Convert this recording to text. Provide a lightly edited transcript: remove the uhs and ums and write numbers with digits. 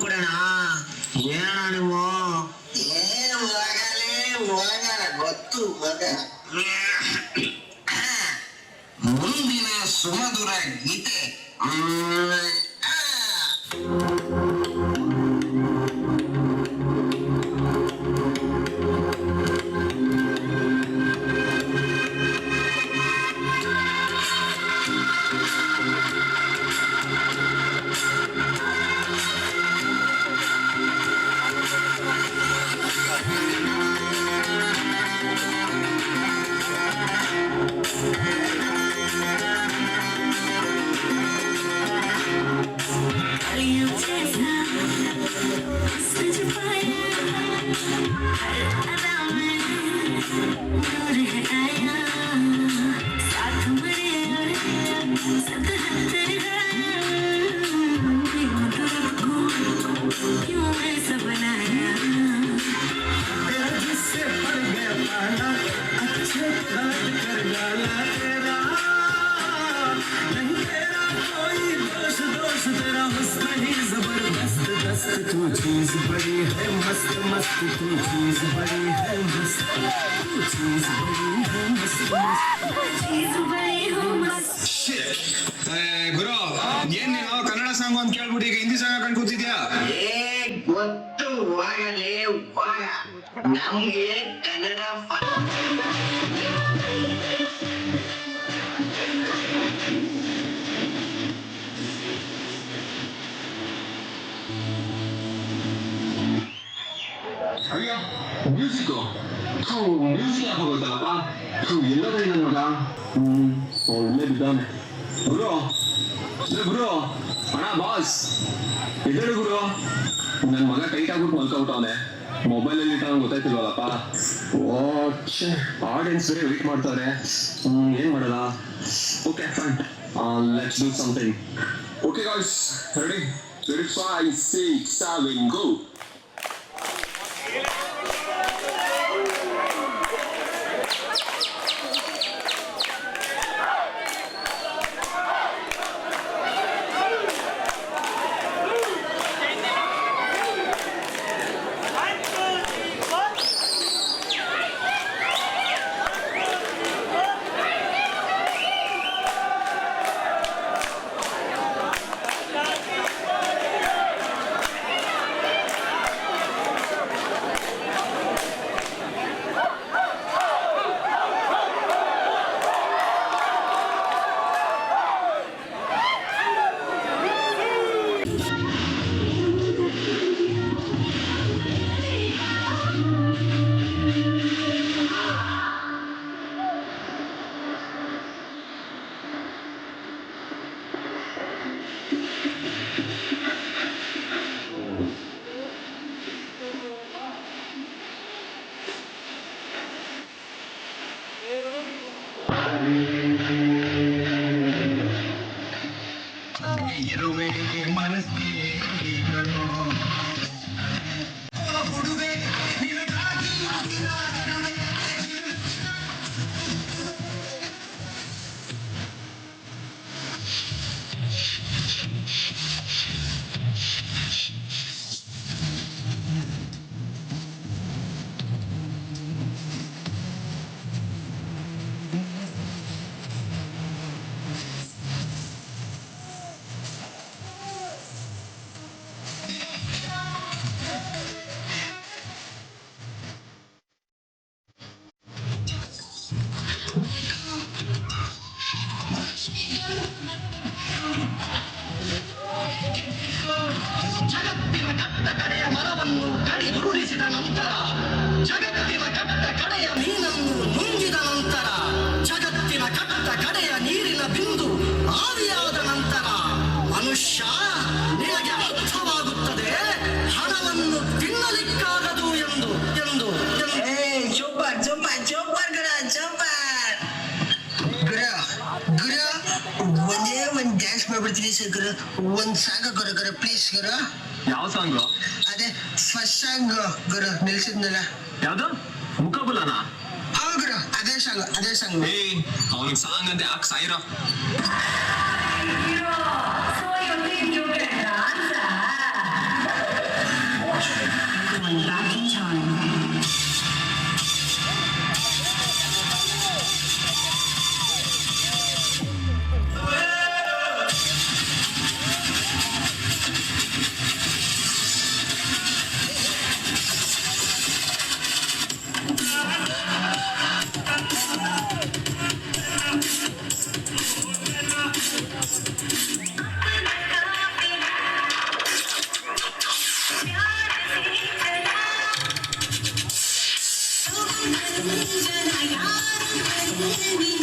ಕೊಡೋಣ. ಏನಣ್ಣ ನೀವು? ಗೊತ್ತು ಮಗ. ಮುಂದಿನ ಸುಮಧುರ ಗೀತೆ तू चीज बड़ी है मस्त मस्त तू चीज बड़ी है मस्त तू चीज बड़ी है मस्त मस्त चीज बड़ी हो मस्त ಗುರು ಏನ್ ನೀನು ಕನ್ನಡ ಸಾಂಗ್ ಅಂತ ಕೇಳ್ಬಿಟ್ಟು ಈಗ ಹಿಂದಿ ಸಾಂಗ್ ಹಾಕೊಂಡು ಕೂತಿದ್ಯಾ? ಗೊತ್ತು ಹೋಗಲೇ ಹೋಗ, ನಮ್ಗೆ ಕನ್ನಡ ಅಯ್ಯ ಮ್ಯೂಸಿಕ್ ಮ್ಯೂಸಿಕ್ ಹೋಗುತ್ತಲ್ಲಪ್ಪ. ಎಲ್ಲದ ನನ್ನ ಮಗ ಒಳ್ಳೆ ಬಿದ್ದಾನೆ. ಗುರು ಗುರು ಅಣ್ಣ ಬಾಸ್ ಎದ್ದೇಳು ಗುರು. ನನ್ನ ಮಗ ಟೈಟ್ ಆಗ್ಬಿಟ್ಟು ಮಲ್ಕೊಬಿಟ್ಟವನೆ. ಮೊಬೈಲ್ ಅಲ್ಲಿ ಇಟ್ಟ ಗೊತ್ತಾಯ್ತಿಲ್ವಲ್ಲಪ್ಪ. ಆಡಿಯನ್ಸ್ ಬೇರೆ ವೇಟ್ ಮಾಡ್ತಾರೆ. ಏನ್ ಮಾಡಲ್ಲ? Okay fine, let's do something. Okay guys, ready? 5 6 7 ಗೋ. ಜಗತ್ತಿನ ಕಟ್ಟ ಕಡೆಯ ಮರವನ್ನು ಕಡಿದುರುಳಿಸಿದ ನಂತರ, ಜಗತ್ತಿನ ಕಟ್ಟ ಕಡೆಯ ಮೀನನ್ನು ನುಂಗಿದ ನಂತರ, ಜಗತ್ತಿನ ಕಟ್ಟ ಕಡೆಯ ನೀರಿನ ಬಿಂದು ಆವಿಯಾದ ನಂತರ ಮನುಷ್ಯ ನಿನಗೆ ಅರ್ಥವಾಗುತ್ತದೆ ಹಣವನ್ನು ತಿನ್ನಲಿಕ್ಕಾಗದು ಎಂದು ಎಂದು ಚೋಪರ್ ಚೋಪರ್ ಚೋಪರ್ ಗಡ ಚೋಪರ್ ಗಡ ಗಡ ಒಂದೇ ಒಂದು ಡ್ಯಾನ್ಸ್ ಮಾಡ್ಬಿಡ್ತೀನಿ ಸರ್ ಗರ. ಒಂದು ಸಾಂಗ್ ಗರ ಗರ ಪ್ಲೀಸ್ ಗರ. ಯಾವ ಸಾಂಗ್? ಅದೇ ಫಸ್ಟ್ ಸಾಂಗ್ ಗರ ನಿಲ್ಸಿದ್ನಲ್ಲ. ಯಾವ್ದು? ಮುಖಬುಲನ? ಗರ ಅದೇ ಸಾಂಗ್ ಅದೇ ಸಾಂಗ್. ಅವನಿಗೆ ಸಾಂಗ್ ಅಂತ ಯಾಕೆ ಸಾಯಿರೋ? everyone back in time. जरा यार